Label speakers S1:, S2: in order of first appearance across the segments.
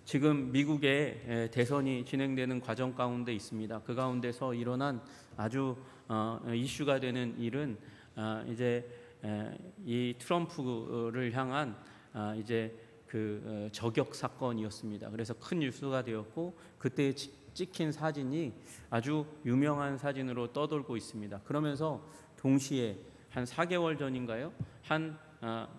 S1: 지금 미국의 대선이 진행되는 과정 가운데 있습니다. 그 가운데서 일어난 아주 이슈가 되는 일은 이제 이 트럼프를 향한 이제 그 저격 사건이었습니다. 그래서 큰 뉴스가 되었고 그때 찍힌 사진이 아주 유명한 사진으로 떠돌고 있습니다. 그러면서 동시에 한 4개월 전인가요? 한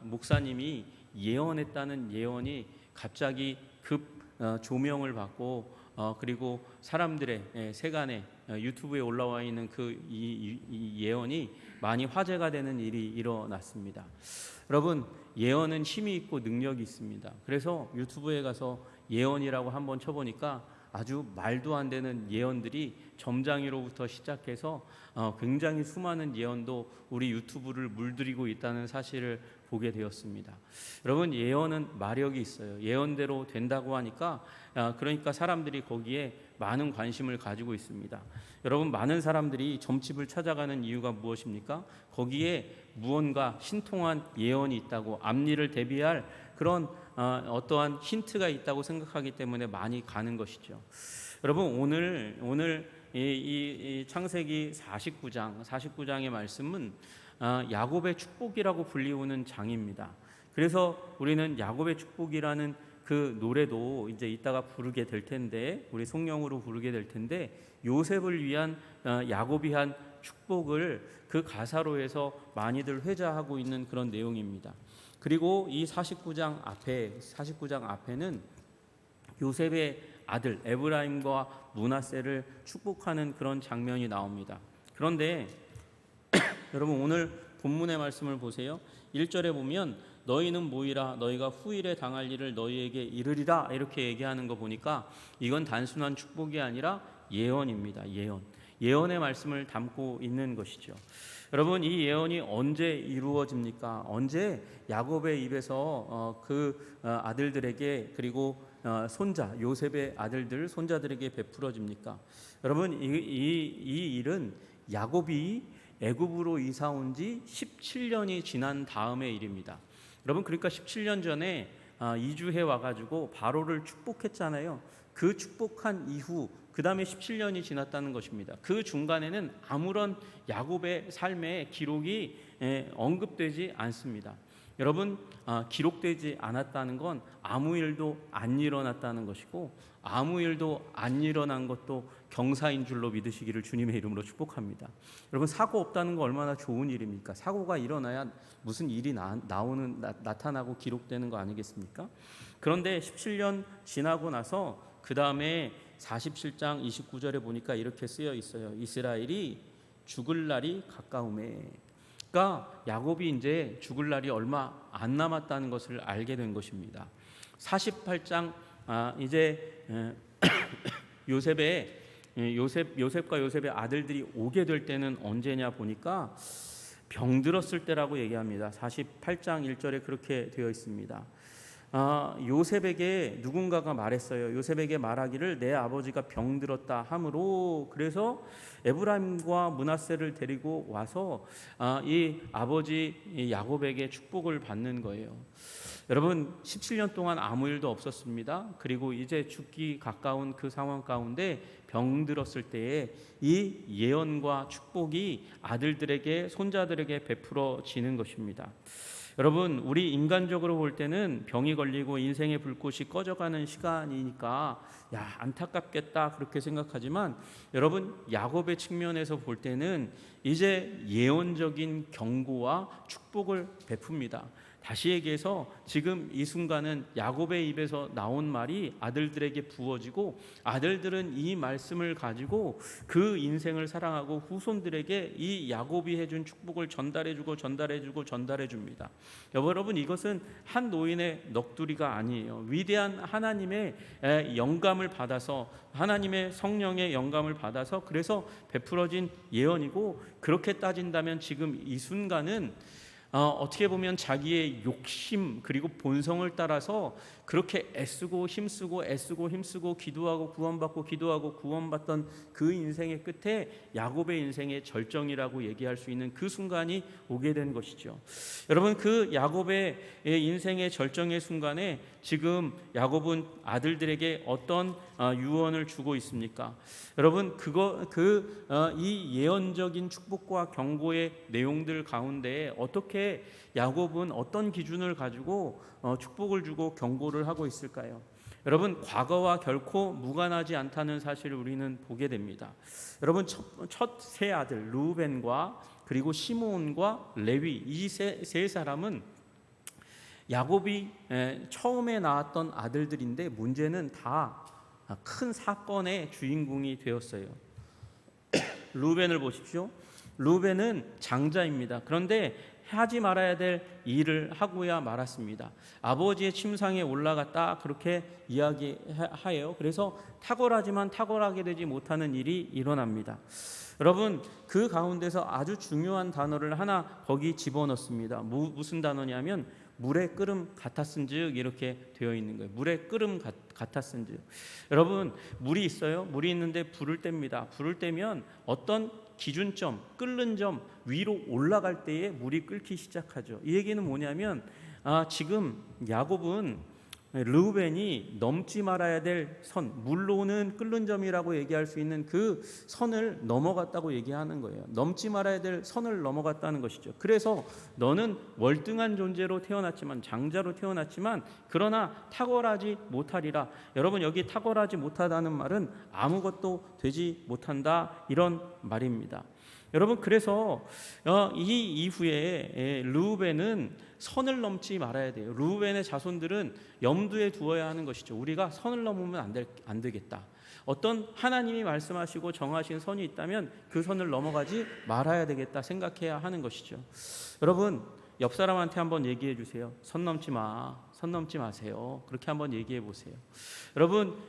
S1: 목사님이 예언했다는 예언이 갑자기 급 조명을 받고 그리고 사람들의 세간에 유튜브에 올라와 있는 이 예언이 많이 화제가 되는 일이 일어났습니다. 여러분, 예언은 힘이 있고 능력이 있습니다. 그래서 유튜브에 가서 예언이라고 한번 쳐보니까 아주 말도 안 되는 예언들이 점장이로부터 시작해서 굉장히 수많은 예언도 우리 유튜브를 물들이고 있다는 사실을 보게 되었습니다. 여러분, 예언은 마력이 있어요. 예언대로 된다고 하니까 그러니까 사람들이 거기에 많은 관심을 가지고 있습니다. 여러분, 많은 사람들이 점집을 찾아가는 이유가 무엇입니까? 거기에 무언가 신통한 예언이 있다고, 앞일을 대비할 그런 어떠한 힌트가 있다고 생각하기 때문에 많이 가는 것이죠. 여러분, 오늘 이 창세기 49장의 말씀은 야곱의 축복이라고 불리우는 장입니다. 그래서 우리는 야곱의 축복이라는 그 노래도 이제 이따가 부르게 될 텐데, 우리 성령으로 부르게 될 텐데, 요셉을 위한 야곱이 한 축복을 그 가사로 해서 많이들 회자하고 있는 그런 내용입니다. 그리고 이 49장 앞에는 요셉의 아들 에브라임과 므낫세를 축복하는 그런 장면이 나옵니다. 그런데 여러분, 오늘 본문의 말씀을 보세요. 1절에 보면 너희는 모이라, 너희가 후일에 당할 일을 너희에게 이르리라, 이렇게 얘기하는 거 보니까 이건 단순한 축복이 아니라 예언입니다. 예언의 말씀을 담고 있는 것이죠. 여러분, 이 예언이 언제 이루어집니까? 언제 야곱의 입에서 그 아들들에게, 그리고 손자 요셉의 아들들 손자들에게 베풀어집니까? 여러분, 이 일은 야곱이 애굽으로 이사 온 지 17년이 지난 다음의 일입니다. 여러분, 그러니까 17년 전에 이주해 와가지고 바로를 축복했잖아요. 그 축복한 이후 그 다음에 17년이 지났다는 것입니다. 그 중간에는 아무런 야곱의 삶의 기록이 언급되지 않습니다. 여러분, 기록되지 않았다는 건 아무 일도 안 일어났다는 것이고, 아무 일도 안 일어난 것도 경사인 줄로 믿으시기를 주님의 이름으로 축복합니다. 여러분, 사고 없다는 거 얼마나 좋은 일입니까? 사고가 일어나야 무슨 일이 나타나고 기록되는 거 아니겠습니까? 그런데 17년 지나고 나서 그 다음에 47장 29절에 보니까 이렇게 쓰여 있어요. 이스라엘이 죽을 날이 가까우매. 그러니까 야곱이 이제 죽을 날이 얼마 안 남았다는 것을 알게 된 것입니다. 48장 이제 요셉과 요셉의 아들들이 오게 될 때는 언제냐 보니까 병들었을 때라고 얘기합니다. 48장 1절에 그렇게 되어 있습니다. 요셉에게 누군가가 말했어요. 요셉에게 말하기를 내 아버지가 병들었다 하므로, 그래서 에브라임과 므낫세를 데리고 와서 이 아버지 야곱에게 축복을 받는 거예요. 여러분, 17년 동안 아무 일도 없었습니다. 그리고 이제 죽기 가까운 그 상황 가운데 병들었을 때에 이 예언과 축복이 아들들에게, 손자들에게 베풀어지는 것입니다. 여러분, 우리 인간적으로 볼 때는 병이 걸리고 인생의 불꽃이 꺼져가는 시간이니까 안타깝겠다 그렇게 생각하지만, 여러분, 야곱의 측면에서 볼 때는 이제 예언적인 경고와 축복을 베풉니다. 다시 얘기해서 지금 이 순간은 야곱의 입에서 나온 말이 아들들에게 부어지고, 아들들은 이 말씀을 가지고 그 인생을 사랑하고 후손들에게 이 야곱이 해준 축복을 전달해주고 전달해줍니다. 여러분, 이것은 한 노인의 넋두리가 아니에요. 위대한 하나님의 영감을 받아서, 하나님의 성령의 영감을 받아서 그래서 베풀어진 예언이고, 그렇게 따진다면 지금 이 순간은 어떻게 보면 자기의 욕심 그리고 본성을 따라서 그렇게 애쓰고 힘쓰고 기도하고 구원받고 기도하고 구원받던 그 인생의 끝에 야곱의 인생의 절정이라고 얘기할 수 있는 그 순간이 오게 된 것이죠. 여러분, 그 야곱의 인생의 절정의 순간에 지금 야곱은 아들들에게 어떤 유언을 주고 있습니까? 여러분, 이 예언적인 축복과 경고의 내용들 가운데 어떻게 야곱은 어떤 기준을 가지고 축복을 주고 경고를 하고 있을까요? 여러분, 과거와 결코 무관하지 않다는 사실을 우리는 보게 됩니다. 여러분, 첫 세 아들 루벤과 그리고 시므온과 레위, 이 세 사람은 야곱이 처음에 낳았던 아들들인데 문제는 다 큰 사건의 주인공이 되었어요. 루벤을 보십시오. 루벤은 장자입니다. 그런데 하지 말아야 될 일을 하고야 말았습니다. 아버지의 침상에 올라갔다 그렇게 이야기하여요. 그래서 탁월하지만 탁월하게 되지 못하는 일이 일어납니다. 여러분, 그 가운데서 아주 중요한 단어를 하나 거기 집어넣습니다. 무슨 단어냐면 물의 끓음 같았은즉 이렇게 되어 있는 거예요. 물의 끓음 같았은즉. 여러분, 물이 있어요. 물이 있는데 불을 뗍니다. 불을 떼면 어떤 기준점, 끓는 점 위로 올라갈 때에 물이 끓기 시작하죠. 이 얘기는 뭐냐면 지금 야곱은 르우벤이 넘지 말아야 될 선, 물로는 끓는 점이라고 얘기할 수 있는 그 선을 넘어갔다고 얘기하는 거예요. 넘지 말아야 될 선을 넘어갔다는 것이죠. 그래서 너는 월등한 존재로 태어났지만, 장자로 태어났지만 그러나 탁월하지 못하리라. 여러분, 여기 탁월하지 못하다는 말은 아무것도 되지 못한다, 이런 말입니다. 여러분, 그래서 이 이후에 르우벤은 선을 넘지 말아야 돼요. 르우벤의 자손들은 염두에 두어야 하는 것이죠. 우리가 선을 넘으면 안 되겠다. 어떤 하나님이 말씀하시고 정하신 선이 있다면 그 선을 넘어가지 말아야 되겠다 생각해야 하는 것이죠. 여러분, 옆 사람한테 한번 얘기해 주세요. 선 넘지 마. 선 넘지 마세요. 그렇게 한번 얘기해 보세요.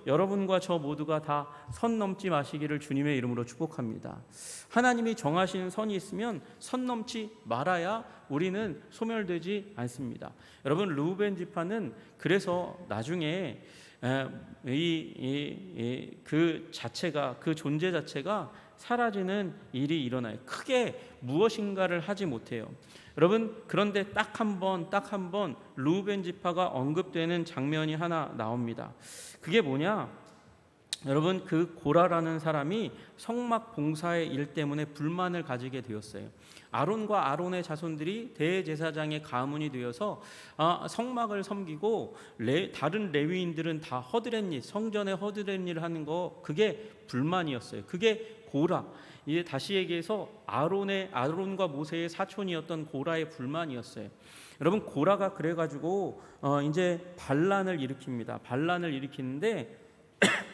S1: 여러분과 저 모두가 다 선 넘지 마시기를 주님의 이름으로 축복합니다. 하나님이 정하신 선이 있으면 선 넘지 말아야 우리는 소멸되지 않습니다. 여러분, 르우벤 지파는 그래서 나중에 그 존재 자체가 사라지는 일이 일어나요. 크게 무엇인가를 하지 못해요. 여러분, 그런데 딱 한 번 르우벤 지파가 언급되는 장면이 하나 나옵니다. 그게 뭐냐? 여러분, 그 고라라는 사람이 성막 봉사의 일 때문에 불만을 가지게 되었어요. 아론과 아론의 자손들이 대제사장의 가문이 되어서 성막을 섬기고 다른 레위인들은 다 허드렛일, 성전에 허드렛일을 하는 거, 그게 불만이었어요. 그게 고라. 이제 다시 얘기해서 아론과 모세의 사촌이었던 고라의 불만이었어요. 여러분, 고라가 그래가지고 이제 반란을 일으킵니다. 반란을 일으키는데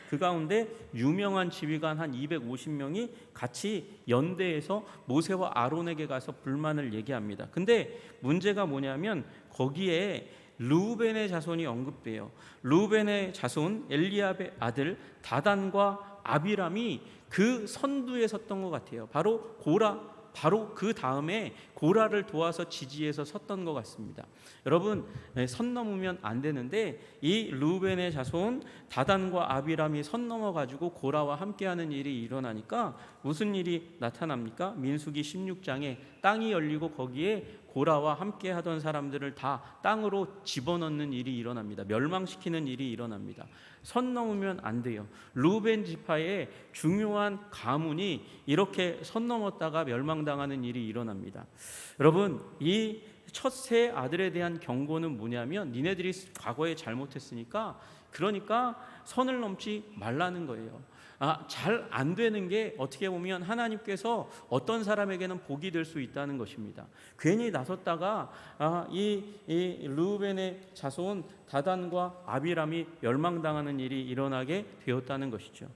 S1: 그 가운데 유명한 지휘관 한 250명이 같이 연대해서 모세와 아론에게 가서 불만을 얘기합니다. 근데 문제가 뭐냐면 거기에 르우벤의 자손이 언급돼요. 르우벤의 자손 엘리압의 아들 다단과 아비람이 그 선두에 섰던 것 같아요. 바로 그 다음에 고라를 도와서 지지해서 섰던 것 같습니다. 여러분, 선 넘으면 안 되는데 이 르우벤의 자손 다단과 아비람이 선 넘어가지고 고라와 함께하는 일이 일어나니까 무슨 일이 나타납니까? 민수기 16장에 땅이 열리고 거기에 고라와 함께하던 사람들을 다 땅으로 집어넣는 일이 일어납니다. 멸망시키는 일이 일어납니다. 선 넘으면 안 돼요. 르우벤 지파의 중요한 가문이 이렇게 선 넘었다가 멸망당하는 일이 일어납니다. 여러분, 이 첫 세 아들에 대한 경고는 뭐냐면 니네들이 과거에 잘못했으니까 그러니까 선을 넘지 말라는 거예요. 잘 안 되는 게 어떻게 보면 하나님께서 어떤 사람에게는 복이 될 수 있다는 것입니다. 괜히 나섰다가 이 르우벤의 자손 다단과 아비람이 멸망당하는 일이 일어나게 되었다는 것이죠.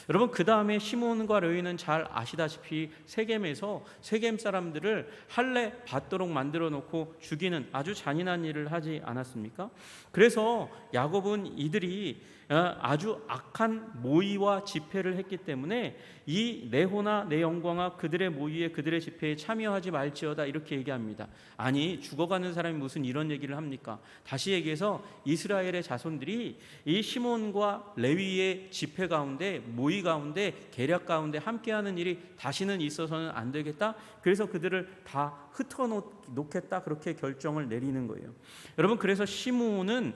S1: 여러분, 그 다음에 시므온과 레위는 잘 아시다시피 세겜에서 세겜 사람들을 할례 받도록 만들어 놓고 죽이는 아주 잔인한 일을 하지 않았습니까? 그래서 야곱은 이들이 아주 악한 모의와 집회 집회를 했기 때문에 이 내 호나 내 영광아 그들의 모의에 그들의 집회에 참여하지 말지어다 이렇게 얘기합니다. 아니 죽어가는 사람이 무슨 이런 얘기를 합니까? 다시 얘기해서 이스라엘의 자손들이 이 시몬과 레위의 집회 가운데 모의 가운데 계략 가운데 함께하는 일이 다시는 있어서는 안 되겠다. 그래서 그들을 다 흩어놓겠다 그렇게 결정을 내리는 거예요. 여러분 그래서 시므온은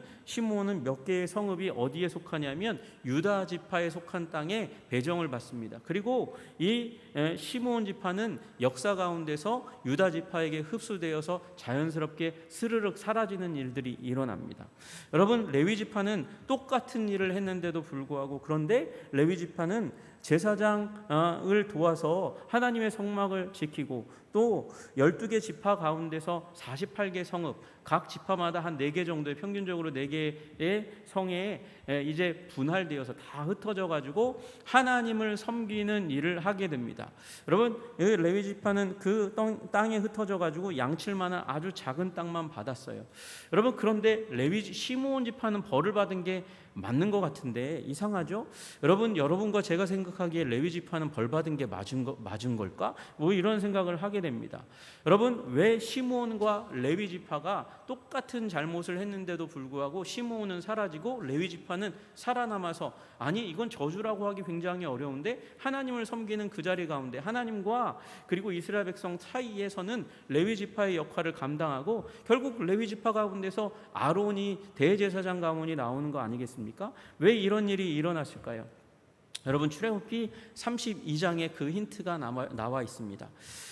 S1: 몇 개의 성읍이 어디에 속하냐면 유다 지파에 속한 땅에 배정을 받습니다. 그리고 이 시므온 지파는 역사 가운데서 유다 지파에게 흡수되어서 자연스럽게 스르륵 사라지는 일들이 일어납니다. 여러분 레위 지파는 똑같은 일을 했는데도 불구하고 그런데 레위 지파는 제사장을 도와서 하나님의 성막을 지키고 또 12개 지파 가운데서 48개 성읍 각 지파마다 한 4개 정도의 평균적으로 4개의 성에 이제 분할되어서 다 흩어져 가지고 하나님을 섬기는 일을 하게 됩니다. 여러분 레위 지파는 그 땅에 흩어져 가지고 양칠 만한 아주 작은 땅만 받았어요. 여러분 그런데 시므온 지파는 벌을 받은 게 맞는 것 같은데 이상하죠? 여러분과 제가 생각하기에 레위 지파는 벌 받은 게 맞은 걸까? 뭐 이런 생각을 하게 됩니다. 여러분 왜 시므온과 레위 지파가 똑같은 잘못을 했는데도 불구하고 시므온은 사라지고 레위 지파는 살아남아서 아니 이건 저주라고 하기 굉장히 어려운데 하나님을 섬기는 그 자리 가운데 하나님과 그리고 이스라엘 백성 사이에서는 레위 지파의 역할을 감당하고 결국 레위 지파 가운데서 아론이 대제사장 가문이 나오는 거 아니겠습니까? 왜 이런 일이 일어났을까요? 여러분 출애굽기 32장에 그 힌트가 나와 있습니다.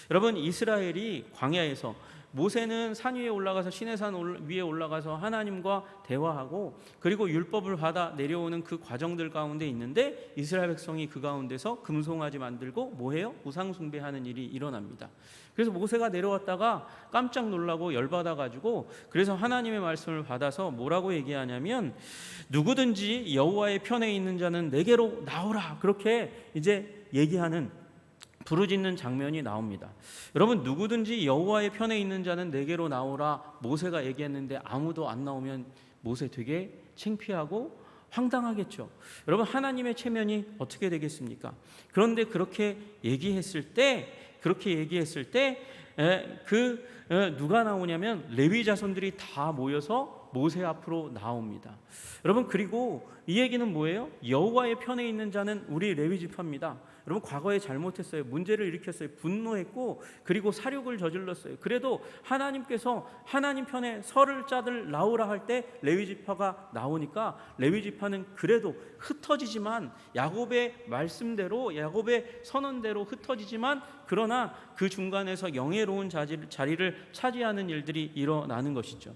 S1: 여러분 이스라엘이 광야에서 모세는 산 위에 올라가서 시내산 위에 올라가서 하나님과 대화하고 그리고 율법을 받아 내려오는 그 과정들 가운데 있는데 이스라엘 백성이 그 가운데서 금송아지 만들고 뭐해요? 우상 숭배하는 일이 일어납니다. 그래서 모세가 내려왔다가 깜짝 놀라고 열받아가지고 그래서 하나님의 말씀을 받아서 뭐라고 얘기하냐면 누구든지 여호와의 편에 있는 자는 내게로 나오라 그렇게 이제 얘기하는 부르짖는 장면이 나옵니다. 여러분 누구든지 여호와의 편에 있는 자는 내게로 나오라 모세가 얘기했는데 아무도 안 나오면 모세 되게 창피하고 황당하겠죠. 여러분 하나님의 체면이 어떻게 되겠습니까? 그런데 그렇게 얘기했을 때 누가 나오냐면 레위 자손들이 다 모여서 모세 앞으로 나옵니다. 여러분 그리고 이 얘기는 뭐예요? 여호와의 편에 있는 자는 우리 레위 지파입니다. 여러분 과거에 잘못했어요. 문제를 일으켰어요. 분노했고 그리고 사륙을 저질렀어요. 그래도 하나님께서 하나님 편에 설을 짜들 나오라 할 때 레위 지파가 나오니까 레위 지파는 그래도 흩어지지만 야곱의 말씀대로 야곱의 선언대로 흩어지지만 그러나 그 중간에서 영예로운 자리를 차지하는 일들이 일어나는 것이죠.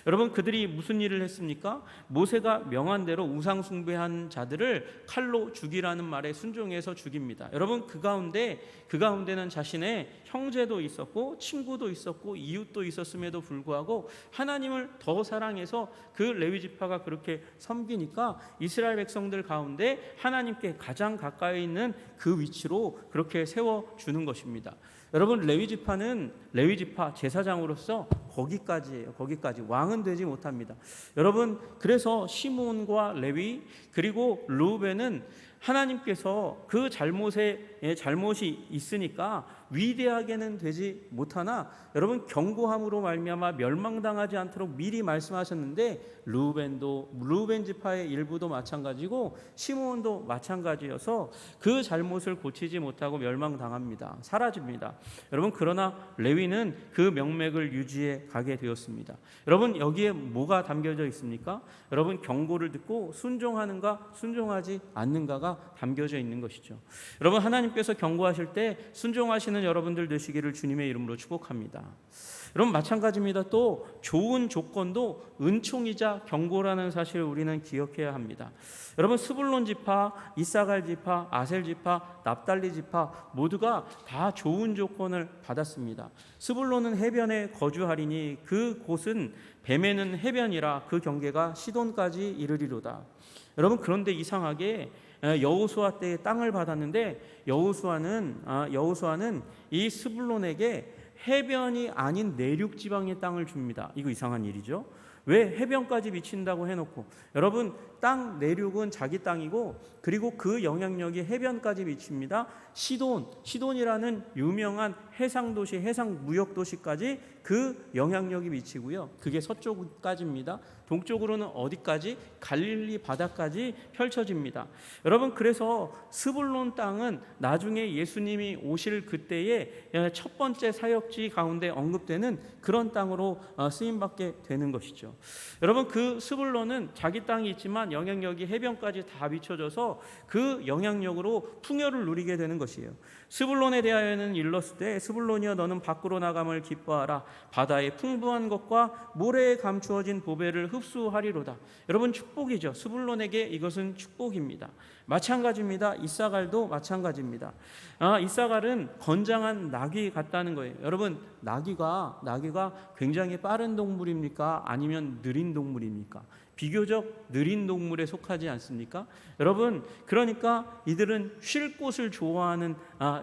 S1: 여러분 그들이 무슨 일을 했습니까? 모세가 명한 대로 우상 숭배한 자들을 칼로 죽이라는 말에 순종해서 죽입니다. 여러분 그 가운데는 자신의 형제도 있었고 친구도 있었고 이웃도 있었음에도 불구하고 하나님을 더 사랑해서 그 레위 지파가 그렇게 섬기니까 이스라엘 백성들 가운데 하나님께 가장 가까이 있는 그 위치로 그렇게 세워주는 것입니다. 여러분 레위 지파 제사장으로서 거기까지예요. 거기까지 왕은 되지 못합니다. 여러분 그래서 시므온과 레위 그리고 르우벤은 하나님께서 그 잘못이 있으니까 위대하게는 되지 못하나 여러분 경고함으로 말미암아 멸망당하지 않도록 미리 말씀하셨는데 르우벤 지파의 일부도 마찬가지고 시므온도 마찬가지여서 그 잘못을 고치지 못하고 멸망당합니다. 사라집니다. 여러분 그러나 레위는 그 명맥을 유지해 가게 되었습니다. 여러분 여기에 뭐가 담겨져 있습니까? 여러분 경고를 듣고 순종하는가 순종하지 않는가가 담겨져 있는 것이죠. 여러분 하나님께서 경고하실 때 순종하시는 여러분들 되시기를 주님의 이름으로 축복합니다. 여러분 마찬가지입니다. 또 좋은 조건도 은총이자 경고라는 사실을 우리는 기억해야 합니다. 여러분 스불론 지파, 이사갈 지파, 아셀 지파, 납달리 지파 모두가 다 좋은 조건을 받았습니다. 스불론은 해변에 거주하리니 그 곳은 뱀에는 해변이라 그 경계가 시돈까지 이르리로다. 여러분 그런데 이상하게 여호수아 때에 땅을 받았는데 여호수아는 이 스불론에게 해변이 아닌 내륙 지방의 땅을 줍니다. 이거 이상한 일이죠. 왜 해변까지 미친다고 해놓고, 여러분 땅 내륙은 자기 땅이고 그리고 그 영향력이 해변까지 미칩니다. 시돈이라는 유명한 해상도시, 해상무역도시까지 그 영향력이 미치고요. 그게 서쪽까지입니다. 동쪽으로는 어디까지? 갈릴리 바다까지 펼쳐집니다. 여러분, 그래서 스불론 땅은 나중에 예수님이 오실 그때의 첫 번째 사역지 가운데 언급되는 그런 땅으로 쓰임받게 되는 것이죠. 여러분, 그 스불론은 자기 땅이 있지만 영향력이 해변까지 다 미쳐져서 그 영향력으로 풍요를 누리게 되는 것이에요. 스불론에 대하여는 일렀을 스불론이여 너는 밖으로 나감을 기뻐하라. 바다의 풍부한 것과 모래에 감추어진 보배를 흡수하리로다. 여러분, 축복이죠. 스불론에게 이것은 축복입니다. 마찬가지입니다. 이사갈도 마찬가지입니다. 이사갈은 건장한 나귀 같다는 거예요. 여러분, 나귀가 굉장히 빠른 동물입니까? 아니면 느린 동물입니까? 비교적 느린 동물에 속하지 않습니까? 여러분, 그러니까 이들은 쉴 곳을 좋아하는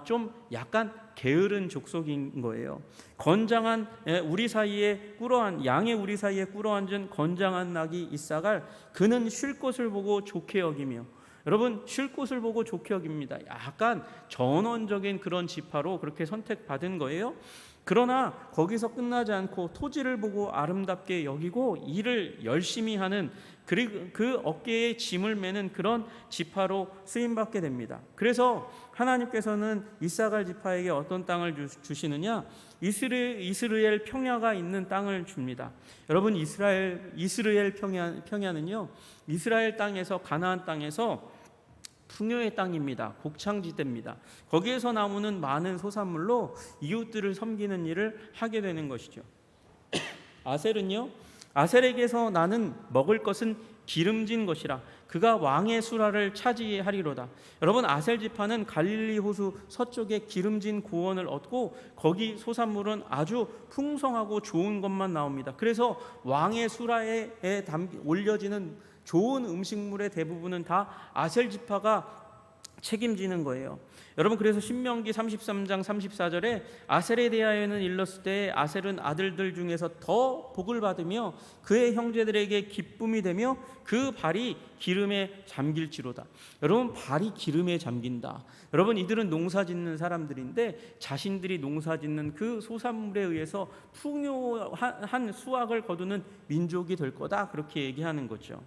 S1: 좀 약간 게으른 족속인 거예요. 건장한 우리 사이에 양의 우리 사이에 꿇어앉은 건장한 나귀 이사갈, 그는 쉴 곳을 보고 좋게 여기며, 여러분, 쉴 곳을 보고 좋게 여깁니다. 약간 전원적인 그런 지파로 그렇게 선택받은 거예요. 그러나 거기서 끝나지 않고 토지를 보고 아름답게 여기고 일을 열심히 하는, 그리고 그 어깨에 짐을 매는 그런 지파로 쓰임받게 됩니다. 그래서 하나님께서는 이사갈 지파에게 어떤 땅을 주시느냐? 이스라엘 평야가 있는 땅을 줍니다. 여러분, 이스라엘 평야는요, 이스라엘 땅에서, 가나안 땅에서 풍요의 땅입니다. 곡창지대입니다. 거기에서 나오는 많은 소산물로 이웃들을 섬기는 일을 하게 되는 것이죠. 아셀은요, 아셀에게서 나는 먹을 것은 기름진 것이라 그가 왕의 수라를 차지하리로다. 여러분, 아셀 지파는 갈릴리 호수 서쪽에 기름진 고원을 얻고 거기 소산물은 아주 풍성하고 좋은 것만 나옵니다. 그래서 왕의 수라에 올려지는 좋은 음식물의 대부분은 다 아셀 지파가 책임지는 거예요. 여러분, 그래서 신명기 33장 34절에 아셀에 대하여는 일렀을 때 아셀은 아들들 중에서 더 복을 받으며 그의 형제들에게 기쁨이 되며 그 발이 기름에 잠길지로다. 여러분, 발이 기름에 잠긴다. 여러분, 이들은 농사 짓는 사람들인데 자신들이 농사 짓는 그 소산물에 의해서 풍요한 수확을 거두는 민족이 될 거다, 그렇게 얘기하는 거죠.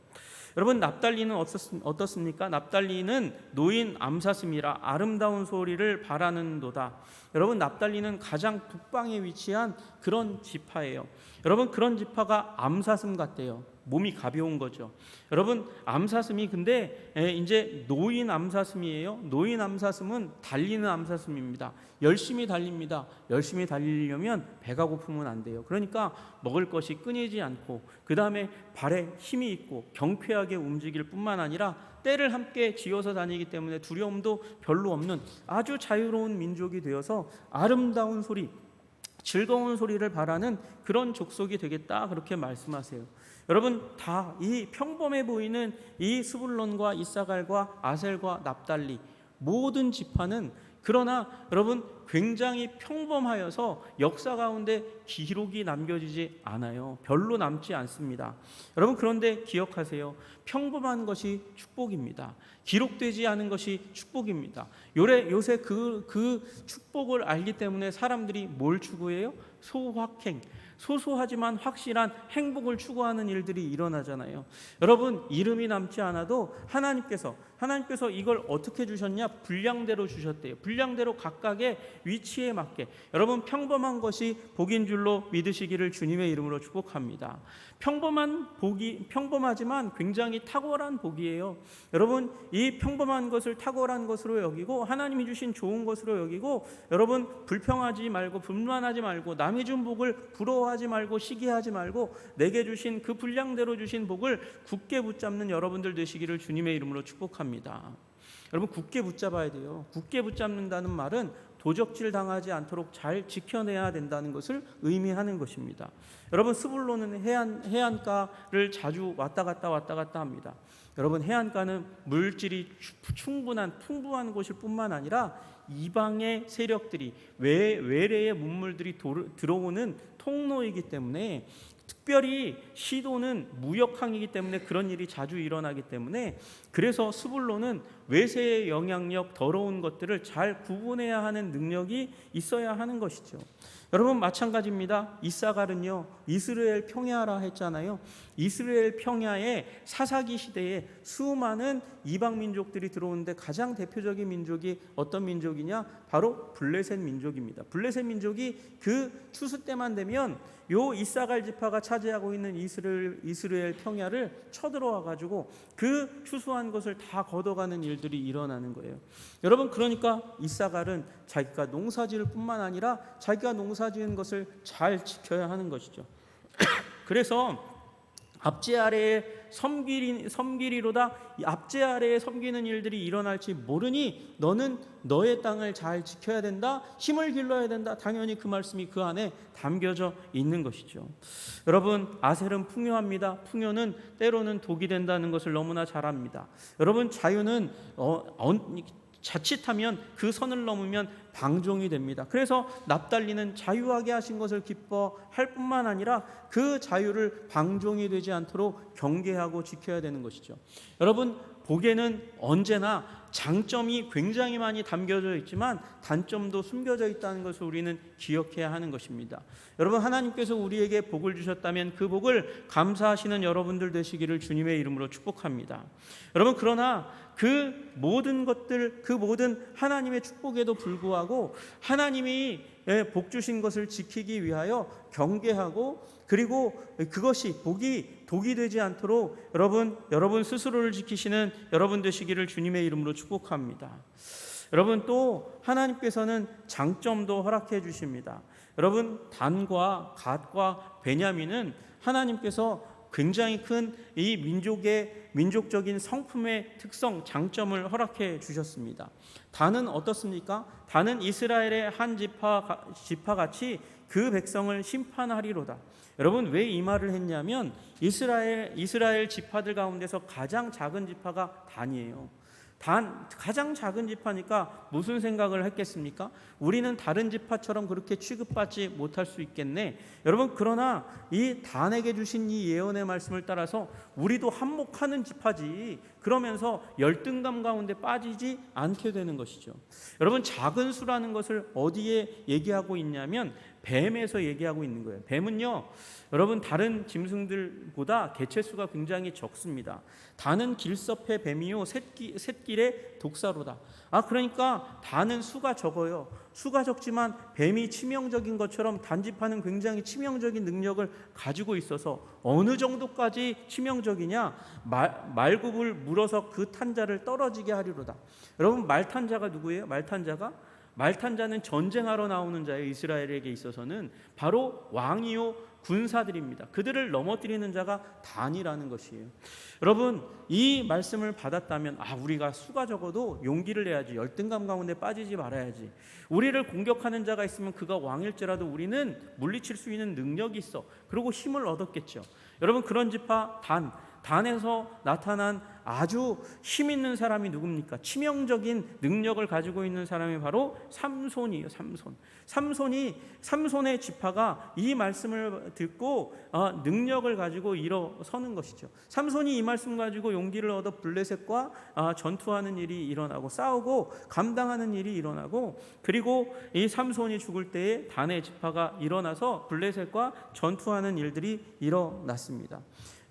S1: 여러분, 납달리는 어떻습니까? 납달리는 노인 암사슴이라 아름다운 소리를 바라는도다. 여러분, 납달리는 가장 북방에 위치한 그런 지파예요. 여러분, 그런 지파가 암사슴 같대요. 몸이 가벼운 거죠. 여러분, 암사슴이 근데 이제 노인 암사슴이에요. 노인 암사슴은 달리는 암사슴입니다. 열심히 달립니다. 열심히 달리려면 배가 고프면 안 돼요. 그러니까 먹을 것이 끊이지 않고, 그 다음에 발에 힘이 있고 경쾌하게 움직일 뿐만 아니라 때를 함께 지어서 다니기 때문에 두려움도 별로 없는 아주 자유로운 민족이 되어서 아름다운 소리, 즐거운 소리를 바라는 그런 족속이 되겠다, 그렇게 말씀하세요. 여러분, 다 이 평범해 보이는 이 스불론과 이사갈과 아셀과 납달리 모든 지파는, 그러나 여러분 굉장히 평범하여서 역사 가운데 기록이 남겨지지 않아요. 별로 남지 않습니다. 여러분, 그런데 기억하세요. 평범한 것이 축복입니다. 기록되지 않은 것이 축복입니다. 요새 그 축복을 알기 때문에 사람들이 뭘 추구해요? 소확행, 소소하지만 확실한 행복을 추구하는 일들이 일어나잖아요. 여러분, 이름이 남지 않아도 하나님께서 이걸 어떻게 주셨냐? 분량대로 주셨대요. 분량대로 각각의 위치에 맞게. 여러분, 평범한 것이 복인 줄로 믿으시기를 주님의 이름으로 축복합니다. 평범하지만 굉장히 탁월한 복이에요. 여러분, 이 평범한 것을 탁월한 것으로 여기고 하나님이 주신 좋은 것으로 여기고, 여러분 불평하지 말고 불만하지 말고 남이 준 복을 부러워하지 말고 시기하지 말고 내게 주신 그 분량대로 주신 복을 굳게 붙잡는 여러분들 되시기를 주님의 이름으로 축복합니다. 여러분, 굳게 붙잡아야 돼요. 굳게 붙잡는다는 말은 도적질 당하지 않도록 잘 지켜내야 된다는 것을 의미하는 것입니다. 여러분, 스불론은 해안가를 자주 왔다 갔다 합니다. 여러분, 해안가는 물질이 풍부한 곳일 뿐만 아니라 이방의 세력들이 외래의 문물들이 들어오는 통로이기 때문에 특별히 시도는 무역항이기 때문에 그런 일이 자주 일어나기 때문에, 그래서 스불론은 외세의 영향력, 더러운 것들을 잘 구분해야 하는 능력이 있어야 하는 것이죠. 여러분, 마찬가지입니다. 이사갈은요, 이스라엘 평야라 했잖아요. 이스라엘 평야의 사사기 시대에 수많은 이방 민족들이 들어오는데 가장 대표적인 민족이 어떤 민족이냐? 바로 블레셋 민족입니다. 블레셋 민족이 그 추수 때만 되면 요 이사갈 지파가 차지하고 있는 이스라엘 평야를 쳐들어와 가지고 그 추수한 것을 다 걷어가는 일들이 일어나는 거예요. 여러분, 그러니까 이사갈은 자기가 농사지을 뿐만 아니라 자기가 농사지은 것을 잘 지켜야 하는 것이죠. 그래서 압제 아래에 섬기리로다. 압제 아래에 섬기는 일들이 일어날지 모르니 너는 너의 땅을 잘 지켜야 된다. 힘을 길러야 된다. 당연히 그 말씀이 그 안에 담겨져 있는 것이죠. 여러분, 아셀은 풍요합니다. 풍요는 때로는 독이 된다는 것을 너무나 잘 압니다. 여러분, 자유는 자칫하면 그 선을 넘으면 방종이 됩니다. 그래서 납달리는 자유하게 하신 것을 기뻐할 뿐만 아니라 그 자유를 방종이 되지 않도록 경계하고 지켜야 되는 것이죠. 여러분, 복에는 언제나 장점이 굉장히 많이 담겨져 있지만 단점도 숨겨져 있다는 것을 우리는 기억해야 하는 것입니다. 여러분, 하나님께서 우리에게 복을 주셨다면 그 복을 감사하시는 여러분들 되시기를 주님의 이름으로 축복합니다. 여러분, 그러나 그 모든 것들, 그 모든 하나님의 축복에도 불구하고 하나님이 복 주신 것을 지키기 위하여 경계하고, 그리고 그것이 복이 독이 되지 않도록 여러분 스스로를 지키시는 여러분 되시기를 주님의 이름으로 축복합니다. 여러분, 또 하나님께서는 장점도 허락해 주십니다. 여러분, 단과 갓과 베냐민은 하나님께서 굉장히 큰 이 민족적인 성품의 특성, 장점을 허락해 주셨습니다. 단은 어떻습니까? 단은 이스라엘의 한 지파같이 그 백성을 심판하리로다. 여러분, 왜 이 말을 했냐면 이스라엘 지파들 가운데서 가장 작은 지파가 단이에요. 가장 작은 지파니까 무슨 생각을 했겠습니까? 우리는 다른 지파처럼 그렇게 취급받지 못할 수 있겠네. 여러분, 그러나 이 단에게 주신 이 예언의 말씀을 따라서 우리도 한몫하는 지파지, 그러면서 열등감 가운데 빠지지 않게 되는 것이죠. 여러분, 작은 수라는 것을 어디에 얘기하고 있냐면 뱀에서 얘기하고 있는 거예요. 뱀은요, 여러분, 다른 짐승들보다 개체수가 굉장히 적습니다. 단은 길섭의 뱀이요 샛길의 독사로다. 그러니까 단은 수가 적어요. 수가 적지만 뱀이 치명적인 것처럼 단지파는 굉장히 치명적인 능력을 가지고 있어서 어느 정도까지 치명적이냐? 말굽을 물어서 그 탄자를 떨어지게 하리로다. 여러분, 말탄자가 누구예요? 말탄자는 전쟁하러 나오는 자예요. 이스라엘에게 있어서는 바로 왕이요 군사들입니다. 그들을 넘어뜨리는 자가 단이라는 것이에요. 여러분, 이 말씀을 받았다면 우리가 수가 적어도 용기를 내야지, 열등감 가운데 빠지지 말아야지. 우리를 공격하는 자가 있으면 그가 왕일지라도 우리는 물리칠 수 있는 능력이 있어. 그리고 힘을 얻었겠죠. 여러분, 그런 지파 단에서 나타난 아주 힘 있는 사람이 누굽니까? 치명적인 능력을 가지고 있는 사람이 바로 삼손이에요. 삼손의 지파가 이 말씀을 듣고 능력을 가지고 일어서는 것이죠. 삼손이 이 말씀 가지고 용기를 얻어 블레셋과 전투하는 일이 일어나고, 싸우고 감당하는 일이 일어나고, 그리고 이 삼손이 죽을 때에 단의 지파가 일어나서 블레셋과 전투하는 일들이 일어났습니다.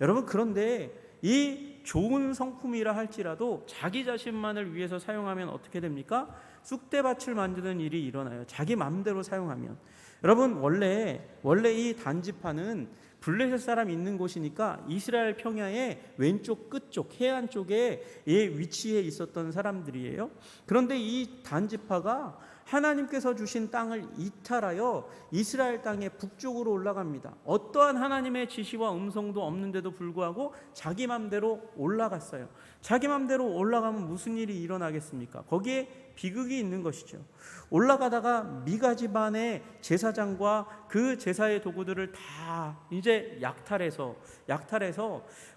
S1: 여러분, 그런데 이 좋은 성품이라 할지라도 자기 자신만을 위해서 사용하면 어떻게 됩니까? 쑥대밭을 만드는 일이 일어나요. 자기 마음대로 사용하면. 여러분, 원래 이 단지파는 블레셋 사람 있는 곳이니까 이스라엘 평야의 왼쪽 끝쪽 해안 쪽에 위치해 있었던 사람들이에요. 그런데 이 단지파가 하나님께서 주신 땅을 이탈하여 이스라엘 땅의 북쪽으로 올라갑니다. 어떠한 하나님의 지시와 음성도 없는데도 불구하고 자기 맘대로 올라갔어요. 자기 맘대로 올라가면 무슨 일이 일어나겠습니까? 거기에 비극이 있는 것이죠. 올라가다가 미가 집안의 제사장과 그 제사의 도구들을 다 이제 약탈해서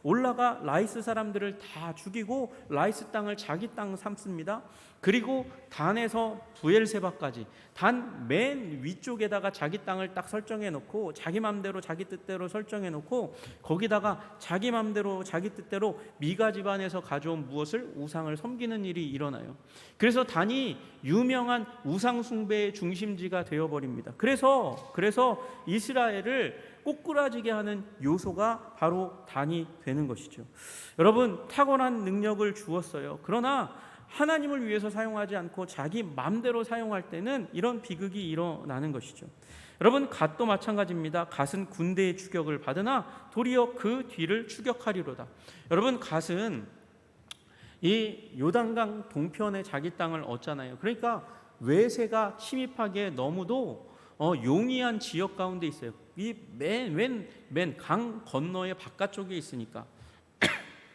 S1: 올라가 라이스 사람들을 다 죽이고 라이스 땅을 자기 땅 삼습니다. 그리고 단에서 부엘세바까지 단 맨 위쪽에다가 자기 땅을 딱 설정해 놓고 자기 맘대로 자기 뜻대로 설정해 놓고 거기다가 자기 맘대로 자기 뜻대로 미가 집안에서 가져온 무엇을 우상을 섬기는 일이 일어나요. 그래서 단이 유명한 우상 숭배의 중심지가 되어버립니다. 그래서 이스라엘을 꼬꾸라지게 하는 요소가 바로 단이 되는 것이죠. 여러분, 탁월한 능력을 주었어요. 그러나 하나님을 위해서 사용하지 않고 자기 마음대로 사용할 때는 이런 비극이 일어나는 것이죠. 여러분, 갓도 마찬가지입니다. 갓은 군대의 추격을 받으나 도리어 그 뒤를 추격하리로다. 여러분, 갓은 이 요단강 동편에 자기 땅을 얻잖아요. 그러니까 외세가 침입하기에 너무도 용이한 지역 가운데 있어요. 이 맨 강 건너의 바깥쪽에 있으니까.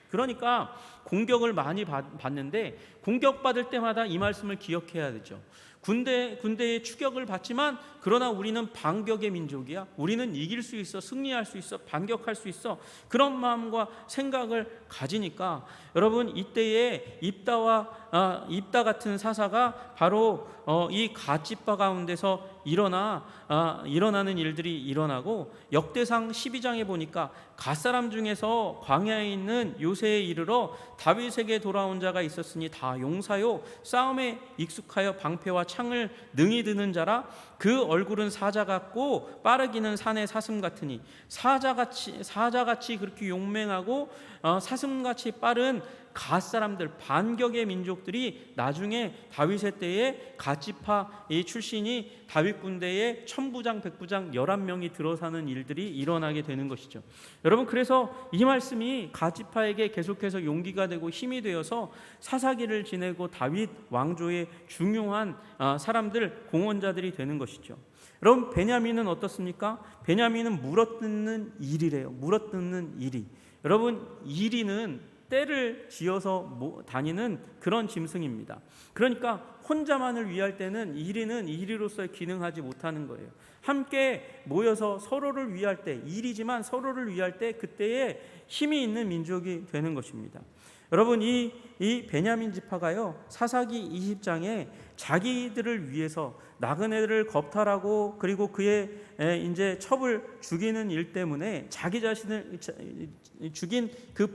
S1: 그러니까 공격을 많이 받는데 공격받을 때마다 이 말씀을 기억해야 되죠. 군대의 추격을 받지만 그러나 우리는 반격의 민족이야. 우리는 이길 수 있어, 승리할 수 있어, 반격할 수 있어. 그런 마음과 생각을 가지니까 여러분, 이때에 입다 같은 사사가 바로 이 갓집파 가운데서 일어나는 일들이 일어나고, 역대상 12장에 보니까 갓사람 중에서 광야에 있는 요새에 이르러 다윗에게 돌아온 자가 있었으니 다 용사요 싸움에 익숙하여 방패와 창을 능히 드는 자라. 그 얼굴은 사자 같고 빠르기는 산의 사슴 같으니. 사자같이 그렇게 용맹하고 사슴같이 빠른 갓 사람들, 반격의 민족들이 나중에 다윗의 때에 갓지파 출신이 다윗 군대에 천부장, 백부장 11명이 들어서는 일들이 일어나게 되는 것이죠. 여러분, 그래서 이 말씀이 갓지파에게 계속해서 용기가 되고 힘이 되어서 사사기를 지내고 다윗 왕조의 중요한 사람들, 공헌자들이 되는 것이죠. 여러분, 베냐민은 어떻습니까? 베냐민은 물어뜯는 일이래요. 물어뜯는 일이. 여러분, 일이는 때를 지어서 다니는 그런 짐승입니다. 그러니까 혼자만을 위할 때는 일이는 일이로서 기능하지 못하는 거예요. 함께 모여서 서로를 위할 때, 일이지만 서로를 위할 때 그때에 힘이 있는 민족이 되는 것입니다. 여러분, 이 베냐민 지파가요, 사사기 20장에 자기들을 위해서 나그네를 겁탈하고 그리고 그의 이제 첩을 죽이는 일 때문에 자기 자신을 죽인 그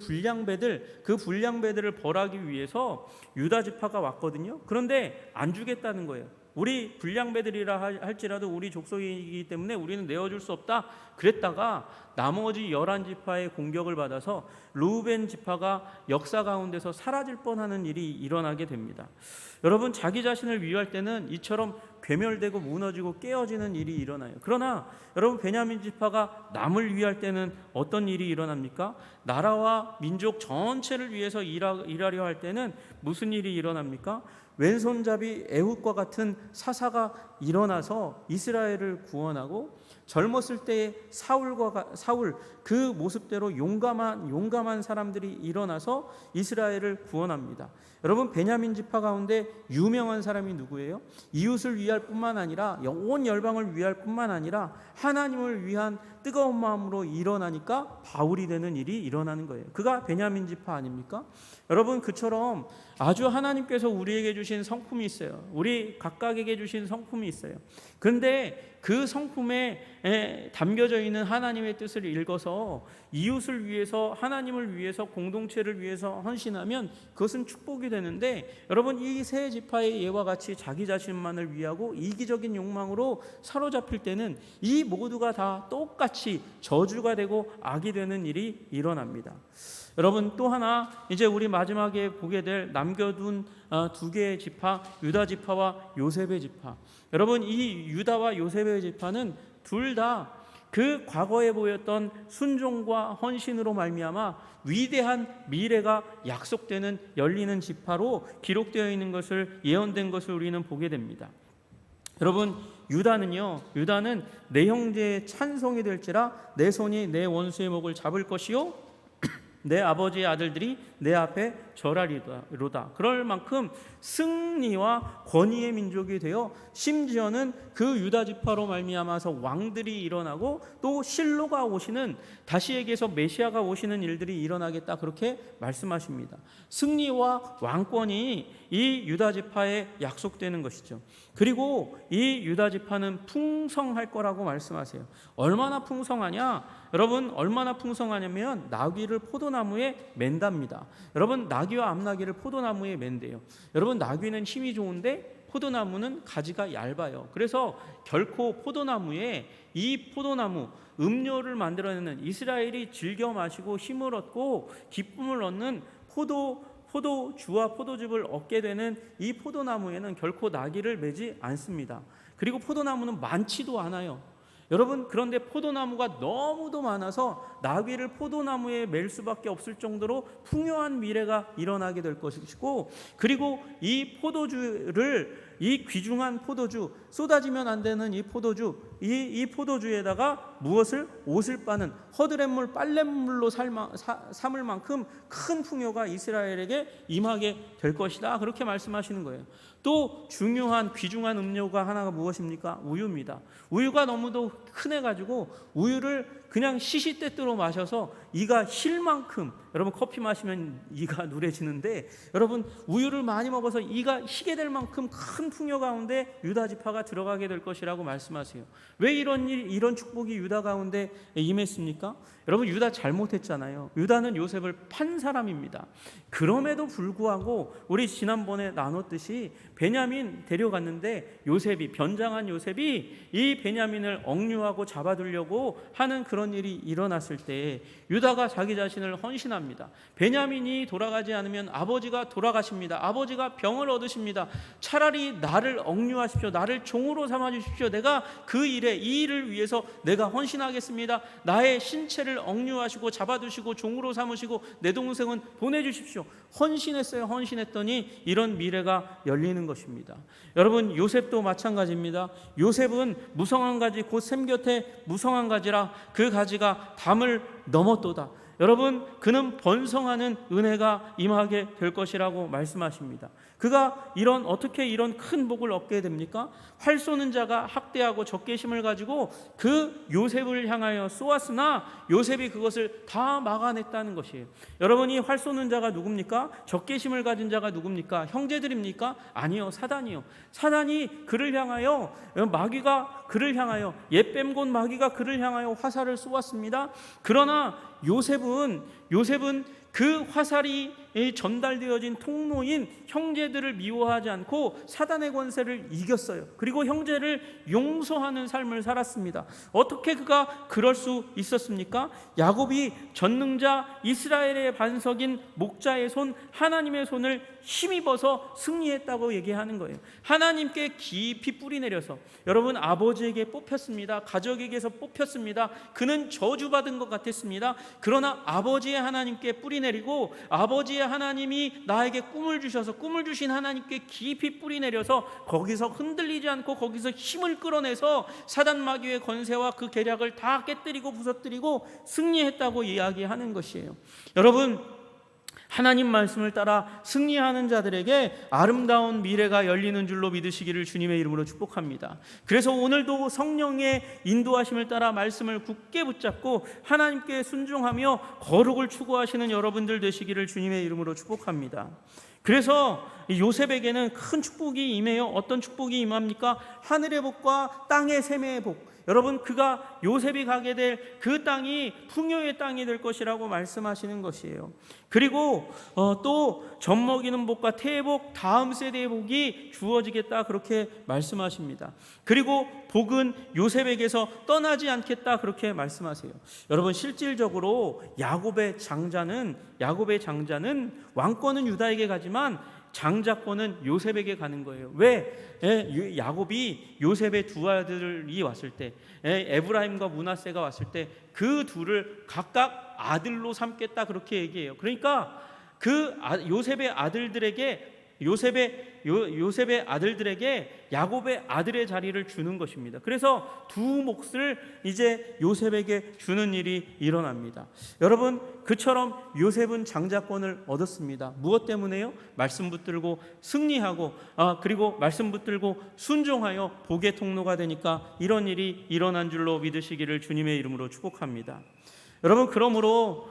S1: 불량배들을 벌하기 위해서 유다 지파가 왔거든요. 그런데 안 주겠다는 거예요. 우리 불량배들이라 할지라도 우리 족속이기 때문에 우리는 내어줄 수 없다 그랬다가 나머지 11지파의 공격을 받아서 르우벤 지파가 역사 가운데서 사라질 뻔하는 일이 일어나게 됩니다. 여러분, 자기 자신을 위할 때는 이처럼 괴멸되고 무너지고 깨어지는 일이 일어나요. 그러나 여러분, 베냐민 지파가 남을 위할 때는 어떤 일이 일어납니까? 나라와 민족 전체를 위해서 일하려 할 때는 무슨 일이 일어납니까? 왼손잡이 에훗과 같은 사사가 일어나서 이스라엘을 구원하고, 젊었을 때의 사울 그 모습대로 용감한 사람들이 일어나서 이스라엘을 구원합니다. 여러분, 베냐민 지파 가운데 유명한 사람이 누구예요? 이웃을 위할 뿐만 아니라 온 열방을 위할 뿐만 아니라 하나님을 위한 뜨거운 마음으로 일어나니까 바울이 되는 일이 일어나는 거예요. 그가 베냐민 지파 아닙니까? 여러분, 그처럼 아주 하나님께서 우리에게 주신 성품이 있어요. 우리 각각에게 주신 성품이 있어요. 그런데 그 성품에 담겨져 있는 하나님의 뜻을 읽어서 이웃을 위해서, 하나님을 위해서, 공동체를 위해서 헌신하면 그것은 축복이 되는데, 여러분, 이 세 지파의 예와 같이 자기 자신만을 위하고 이기적인 욕망으로 사로잡힐 때는 이 모두가 다 똑같이 저주가 되고 악이 되는 일이 일어납니다. 여러분, 또 하나 이제 우리 마지막에 보게 될 남겨둔 두 개의 지파, 유다 지파와 요셉의 지파. 여러분, 이 유다와 요셉의 지파는 둘 다 그 과거에 보였던 순종과 헌신으로 말미암아 위대한 미래가 약속되는 열리는 지파로 기록되어 있는 것을, 예언된 것을 우리는 보게 됩니다. 여러분, 유다는 내 형제의 찬송이 될지라 내 손이 내 원수의 목을 잡을 것이요 내 아버지의 아들들이 내 앞에 절하리로다. 그럴 만큼 승리와 권위의 민족이 되어 심지어는 그 유다 지파로 말미암아서 왕들이 일어나고 또 실로가 오시는, 다시에게서 메시아가 오시는 일들이 일어나겠다, 그렇게 말씀하십니다. 승리와 왕권이 이 유다 지파에 약속되는 것이죠. 그리고 이 유다 지파는 풍성할 거라고 말씀하세요. 얼마나 풍성하냐? 여러분, 얼마나 풍성하냐면 나귀를 포도나무에 맨답니다. 여러분, 나귀와 암나귀를 포도나무에 맨대요. 여러분, 나귀는 힘이 좋은데 포도나무는 가지가 얇아요. 그래서 결코 포도나무에, 이 포도나무 음료를 만들어내는, 이스라엘이 즐겨 마시고 힘을 얻고 기쁨을 얻는 포도주와 포도즙을 얻게 되는 이 포도나무에는 결코 나귀를 매지 않습니다. 그리고 포도나무는 많지도 않아요. 여러분, 그런데 포도나무가 너무도 많아서 나귀를 포도나무에 맬 수밖에 없을 정도로 풍요한 미래가 일어나게 될 것이고, 그리고 이 포도주를, 이 귀중한 포도주, 쏟아지면 안 되는 이 포도주, 이 포도주에다가 무엇을? 옷을 빠는 허드렛물, 빨랫물로 삼을 만큼 큰 풍요가 이스라엘에게 임하게 될 것이다, 그렇게 말씀하시는 거예요. 또 중요한 귀중한 음료가 하나가 무엇입니까? 우유입니다. 우유가 너무도 흔해가지고 우유를 그냥 시시때때로 마셔서 이가 실 만큼, 여러분 커피 마시면 이가 누래지는데, 여러분 우유를 많이 먹어서 이가 희게 될 만큼 큰 풍요 가운데 유다 지파가 들어가게 될 것이라고 말씀하세요. 왜 이런 축복이 유다 가운데 임했습니까? 여러분, 유다 잘못했잖아요. 유다는 요셉을 판 사람입니다. 그럼에도 불구하고 우리 지난번에 나눴듯이 베냐민 데려갔는데 변장한 요셉이 이 베냐민을 억류하고 잡아두려고 하는 그런 일이 일어났을 때 유다가 자기 자신을 헌신합니다. 베냐민이 돌아가지 않으면 아버지가 돌아가십니다. 아버지가 병을 얻으십니다. 차라리 나를 억류하십시오. 나를 종으로 삼아주십시오. 내가 이 일을 위해서 내가 헌신하겠습니다. 나의 신체를 억류하시고 잡아두시고 종으로 삼으시고 내 동생은 보내주십시오. 헌신했어요. 헌신했더니 이런 미래가 열리는 것입니다. 여러분, 요셉도 마찬가지입니다. 요셉은 무성한 가지 곧 샘 곁에 무성한 가지라 그 가지가 담을 넘었도다. 여러분, 그는 번성하는 은혜가 임하게 될 것이라고 말씀하십니다. 그가 어떻게 이런 큰 복을 얻게 됩니까? 활 쏘는 자가 학대하고 적개심을 가지고 그 요셉을 향하여 쏘았으나 요셉이 그것을 다 막아냈다는 것이에요. 여러분, 이 활 쏘는 자가 누굽니까? 적개심을 가진 자가 누굽니까? 형제들입니까? 아니요, 사단이요. 사단이 그를 향하여, 마귀가 그를 향하여, 옛뱀곤 마귀가 그를 향하여 화살을 쏘았습니다. 그러나 요셉은 그 화살이 전달되어진 통로인 형제들을 미워하지 않고 사단의 권세를 이겼어요. 그리고 형제를 용서하는 삶을 살았습니다. 어떻게 그가 그럴 수 있었습니까? 야곱이 전능자 이스라엘의 반석인 목자의 손, 하나님의 손을 힘입어서 승리했다고 얘기하는 거예요. 하나님께 깊이 뿌리내려서, 여러분, 아버지에게 뽑혔습니다. 가족에게서 뽑혔습니다. 그는 저주받은 것 같았습니다. 그러나 아버지의 하나님께 뿌리내리고 아버지의 하나님이 나에게 꿈을 주셔서 꿈을 주신 하나님께 깊이 뿌리내려서 거기서 흔들리지 않고 거기서 힘을 끌어내서 사단 마귀의 권세와 그 계략을 다 깨뜨리고 부서뜨리고 승리했다고 이야기하는 것이에요. 여러분, 하나님 말씀을 따라 승리하는 자들에게 아름다운 미래가 열리는 줄로 믿으시기를 주님의 이름으로 축복합니다. 그래서 오늘도 성령의 인도하심을 따라 말씀을 굳게 붙잡고 하나님께 순종하며 거룩을 추구하시는 여러분들 되시기를 주님의 이름으로 축복합니다. 그래서 요셉에게는 큰 축복이 임해요. 어떤 축복이 임합니까? 하늘의 복과 땅의 샘의 복. 여러분, 요셉이 가게 될 그 땅이 풍요의 땅이 될 것이라고 말씀하시는 것이에요. 그리고 또 젖먹이는 복과 태의 복, 다음 세대의 복이 주어지겠다, 그렇게 말씀하십니다. 그리고 복은 요셉에게서 떠나지 않겠다, 그렇게 말씀하세요. 여러분, 실질적으로 야곱의 장자는 왕권은 유다에게 가지만 장자권은 요셉에게 가는 거예요. 왜? 야곱이 요셉의 두 아들이 왔을 때, 에브라임과 므낫세가 왔을 때 그 둘을 각각 아들로 삼겠다, 그렇게 얘기해요. 그러니까 요셉의 아들들에게 요셉의 아들들에게 야곱의 아들의 자리를 주는 것입니다. 그래서 두 몫을 이제 요셉에게 주는 일이 일어납니다. 여러분, 그처럼 요셉은 장자권을 얻었습니다. 무엇 때문에요? 말씀 붙들고 승리하고 그리고 말씀 붙들고 순종하여 복의 통로가 되니까 이런 일이 일어난 줄로 믿으시기를 주님의 이름으로 축복합니다. 여러분, 그러므로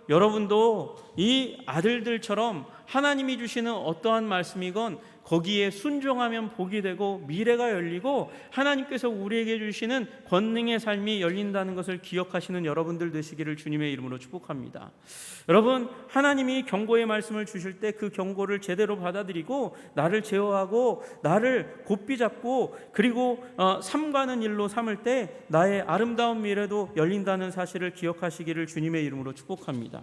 S1: 여러분도 이 아들들처럼 하나님이 주시는 어떠한 말씀이건 거기에 순종하면 복이 되고 미래가 열리고 하나님께서 우리에게 주시는 권능의 삶이 열린다는 것을 기억하시는 여러분들 되시기를 주님의 이름으로 축복합니다. 여러분, 하나님이 경고의 말씀을 주실 때 그 경고를 제대로 받아들이고 나를 제어하고 나를 곧비 잡고 그리고 삼가는 일로 삼을 때 나의 아름다운 미래도 열린다는 사실을 기억하시기를 주님의 이름으로 축복합니다.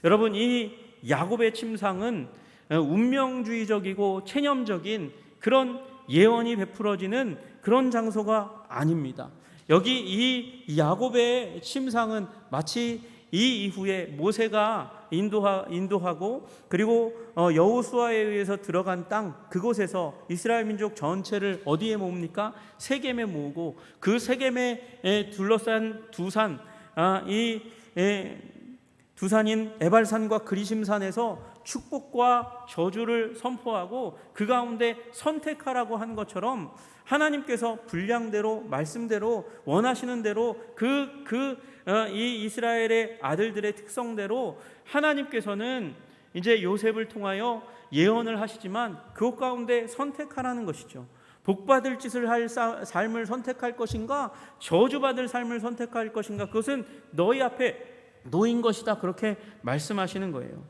S1: 여러분, 이 야곱의 침상은 운명주의적이고 체념적인 그런 예언이 베풀어지는 그런 장소가 아닙니다. 여기 이 야곱의 침상은 마치 이 이후에 모세가 인도하고 그리고 여호수아에 의해서 들어간 땅, 그곳에서 이스라엘 민족 전체를 어디에 모읍니까? 세겜에 모으고 그 세겜에 둘러싼 두산, 두산인 에발산과 그리심산에서 축복과 저주를 선포하고 그 가운데 선택하라고 한 것처럼 하나님께서 분량대로 말씀대로 원하시는 대로 이 이스라엘의 아들들의 특성대로 하나님께서는 이제 요셉을 통하여 예언을 하시지만 그것 가운데 선택하라는 것이죠. 복받을 짓을 할 삶을 선택할 것인가 저주받을 삶을 선택할 것인가, 그것은 너희 앞에 놓인 것이다, 그렇게 말씀하시는 거예요.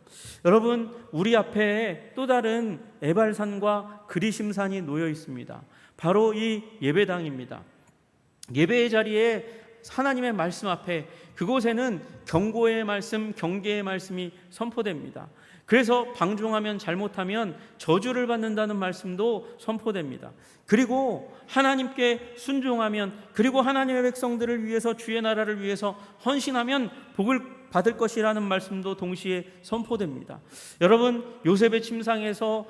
S1: 여러분, 우리 앞에 또 다른 에발산과 그리심산이 놓여 있습니다. 바로 이 예배당입니다. 예배의 자리에 하나님의 말씀 앞에 그곳에는 경고의 말씀, 경계의 말씀이 선포됩니다. 그래서 방종하면 잘못하면 저주를 받는다는 말씀도 선포됩니다. 그리고 하나님께 순종하면 그리고 하나님의 백성들을 위해서 주의 나라를 위해서 헌신하면 복을 받을 것이라는 말씀도 동시에 선포됩니다. 여러분, 요셉의 침상에서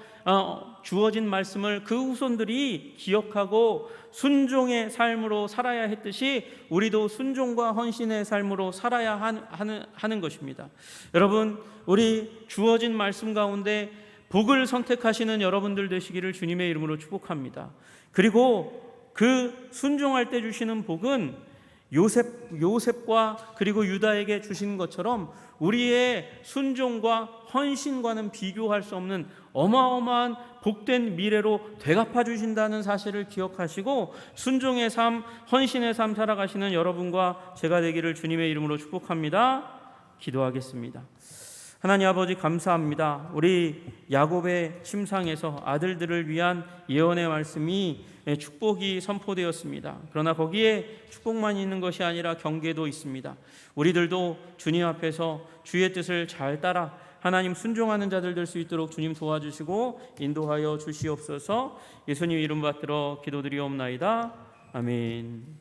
S1: 주어진 말씀을 그 후손들이 기억하고 순종의 삶으로 살아야 했듯이 우리도 순종과 헌신의 삶으로 살아야 하는 것입니다. 여러분, 우리 주어진 말씀 가운데 복을 선택하시는 여러분들 되시기를 주님의 이름으로 축복합니다. 그리고 그 순종할 때 주시는 복은 요셉과 그리고 유다에게 주신 것처럼 우리의 순종과 헌신과는 비교할 수 없는 어마어마한 복된 미래로 되갚아 주신다는 사실을 기억하시고 순종의 삶, 헌신의 삶 살아가시는 여러분과 제가 되기를 주님의 이름으로 축복합니다. 기도하겠습니다. 하나님 아버지, 감사합니다. 우리 야곱의 침상에서 아들들을 위한 예언의 말씀이 축복이 선포되었습니다. 그러나 거기에 축복만 있는 것이 아니라 경계도 있습니다. 우리들도 주님 앞에서 주의 뜻을 잘 따라 하나님 순종하는 자들 될 수 있도록 주님 도와주시고 인도하여 주시옵소서. 예수님 이름 받들어 기도드리옵나이다. 아멘.